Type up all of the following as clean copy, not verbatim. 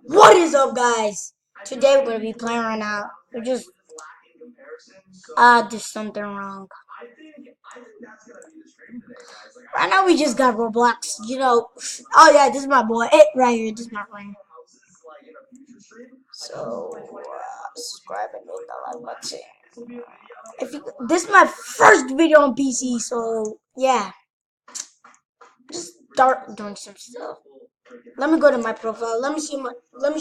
What is up, guys? Today we're gonna be playing right now. We just did something wrong. Right now we just got Roblox. Oh yeah, this is my boy. Right here. This is my friend. So subscribe and hit the like button. This is my first video on PC, so yeah, just start doing some stuff. Let me go to my profile. Let me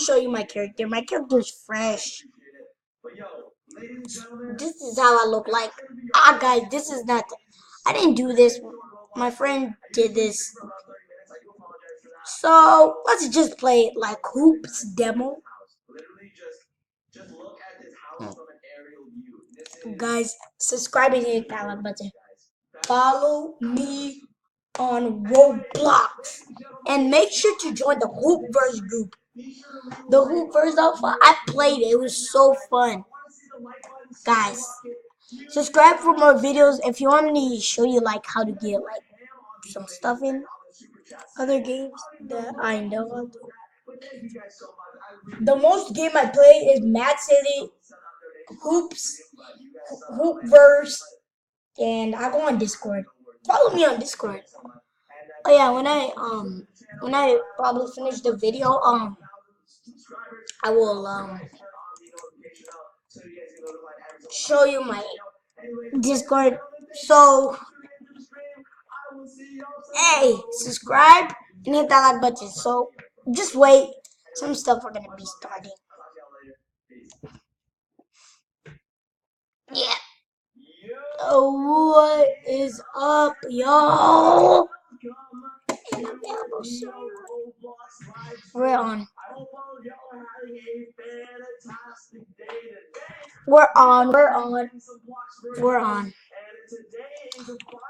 show you my character. My character is fresh. This is how I look like. Guys, this is not. I didn't do this. My friend did this. So let's just play it like Hoops demo. Guys, subscribe and hit that like button. Follow me on Roblox. And make sure to join the Hoopverse group. The Hoopverse Alpha, I played it. It was so fun. Guys, subscribe for more videos. If you want me to show you like how to get like some stuff in other games that I know of. The most game I play is Mad City, Hoops, Hoopverse, and I go on Discord. Follow me on Discord. Oh yeah, when I probably finish the video, I will show you my Discord. So hey, subscribe and hit that like button. So just wait. Some stuff we're gonna be starting. Yeah. Oh, what is up, y'all? We're on. We're on. We're on. We're on.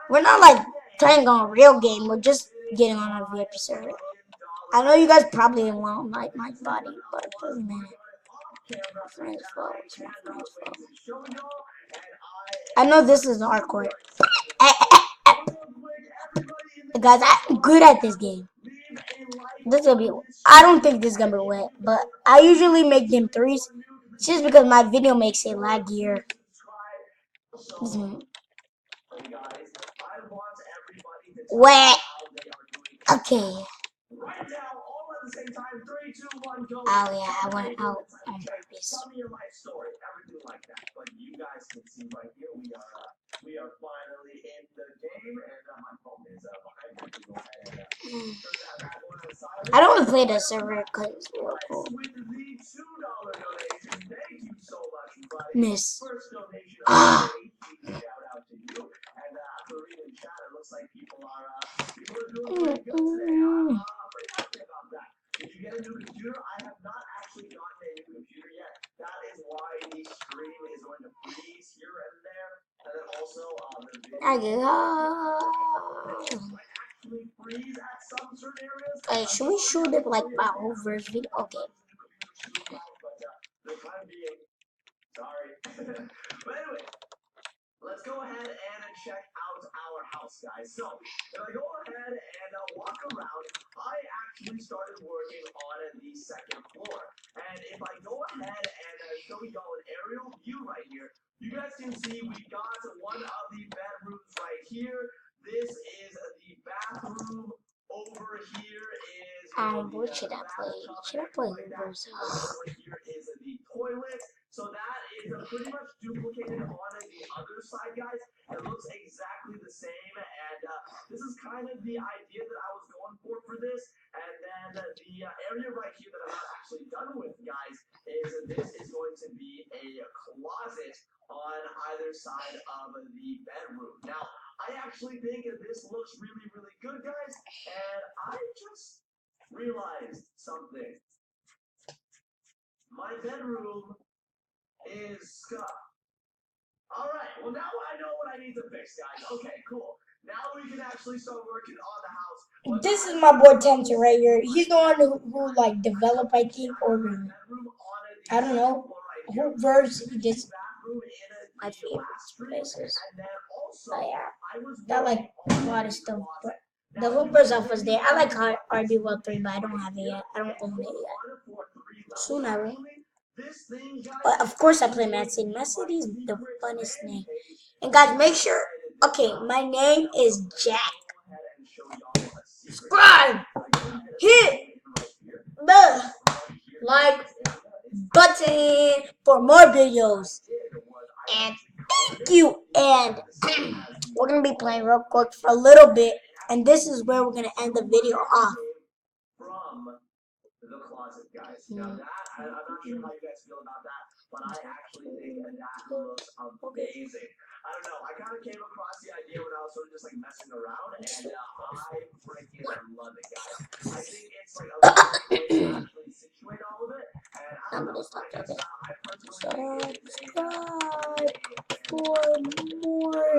We're not like playing on a real game. We're just getting on a VIP server. I know you guys probably won't like my body, but it doesn't matter. Friends fault. It's my friend's fault. I know this is hardcore. Guys, I'm good at this game. This will be. I don't think this is gonna be wet, but I usually make them threes, just because my video makes it laggier. Wet. Okay. Oh yeah, I went out on purpose. I don't want to play the server because it's real cool. Miss. Ah. Okay, should we shoot it like my whole verse video? Okay. But anyway, let's go ahead and check out our house, guys. So, if I go ahead and walk around, I actually started working on the second floor. And if I go ahead and show y'all an aerial view right here, you guys can see we got one of the bedrooms right here. This is the bathroom. Over here is what should I play? Should I play Hoovers? Over here is the toilet. So that is pretty much duplicated on the other side, guys. It looks exactly the same, and this is kind of the idea that I was going for this. And then the area right here that I'm not actually done with, guys, is this is going to be a closet on either side of the bedroom. Now, I actually think this looks really, really good, guys, and I just realized something. My bedroom is scuffed. Alright, well now I know what I need to fix, guys. Okay, cool. Now we can actually start working on the house. This is my boy Tensor right here. He's the one who like developed, I think, or I don't know, who verse this my favorite places. But yeah, that like a lot of stuff. But the Hoopers Alpha's there. I like RB World 3, but I don't have it yet. I don't own it yet. Soon I will. But of course I play Mad City. Mad City is the funnest name. And guys, make sure. Okay, my name is Jack. Subscribe. Hit the like button for more videos. And thank you. And we're gonna be playing real quick for a little bit. And this is where we're gonna end the video off. From the closet, guys. Now that I'm not sure how you guys feel about that, but I actually think that looks amazing. I don't know. I kind of came across the idea when I was sort of just like messing around, and I freaking love it, guys. I think it's like a really way to actually situate all of it, and I don't know. I just I personally think Subscribe for more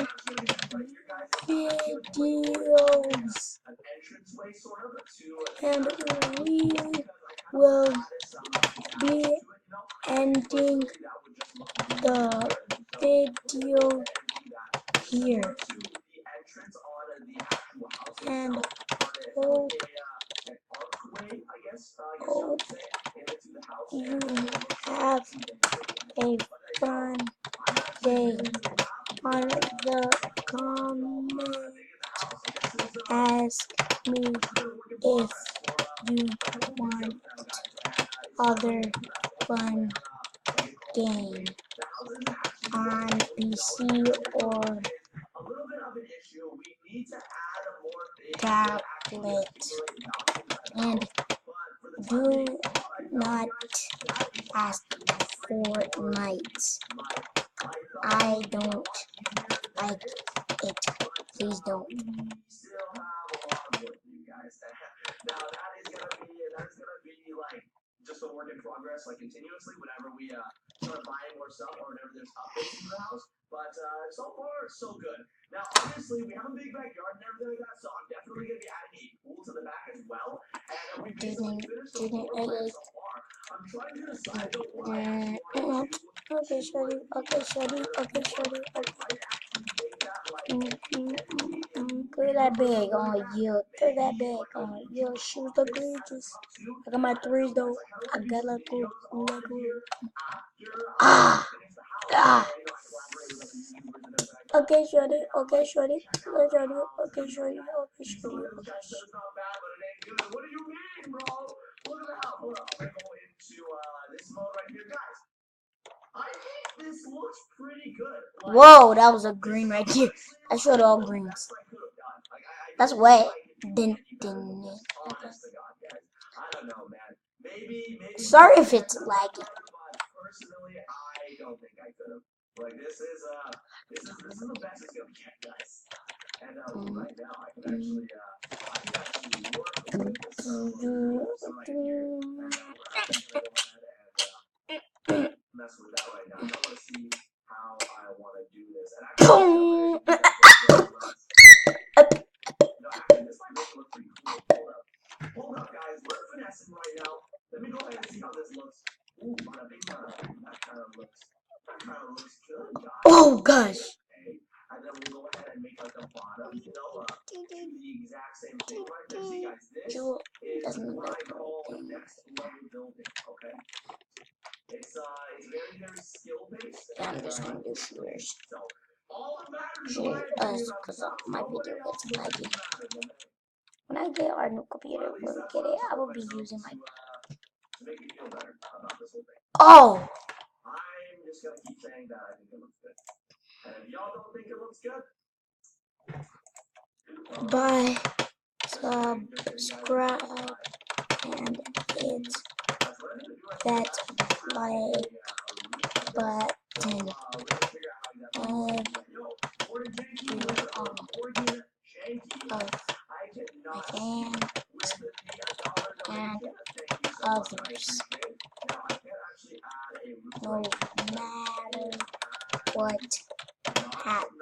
videos. an entranceway sort of to And we will be ending the video here. And hope you have a fun day. On the comment, ask me if you want other fun game on PC or tablet. And do not ask Fortnite. I don't like it. Please don't. Now that is gonna be like just a work in progress, like continuously whenever we start buying more stuff or whenever there's updates to the house. But so far so good. Now obviously we have a big backyard and everything like that, so I'm definitely gonna be adding a pool to the back as well. And we basically finished the floor plan so far. I'm trying to decide what I want to do. Okay, shorty. Okay, shorty. Okay, shorty. Okay. Put that bag on you. Put that bag on your shoes look gorgeous. I got my threes though. I got like good. Ah, ah. Okay, shorty. Okay, shorty. Okay, shorty. Okay, shorty. Okay, shorty. What do you mean, bro? Look at that. Hold up. I'm gonna go into this mode right here, guys. I think this looks pretty good. Like, Whoa, that was a green right here. I showed all greens. That's wet. Didn't. Honest to God, guys. I don't know, man. Maybe. Sorry if it's laggy. But personally, I don't think I could have. Like this is the best it's gonna get, guys. And right now I can actually work with this right here. And mess with that right now. I want to see how I want to do this. And actually, this might make it look pretty cool. Hold up, guys. We're finessing right now. Let me go ahead and see how this looks. Ooh, bada bing, bada. That kind of looks good, guys. Oh gosh. Okay. And then we'll go ahead and make like the bottom, the exact same thing right there. See, guys, this is what I call next level building. Okay. It's very, very skill based. I'm just gonna do shooters. So all that matters Shoot, because my video gets laggy. When I get our new computer, when we get it, I will be using my. to make you feel better about this whole thing. Oh! I'm just gonna keep saying that I think it looks good. And if y'all don't think it looks good, Bye. Subscribe and hit that like button. And you are my fans and others. No matter what happens.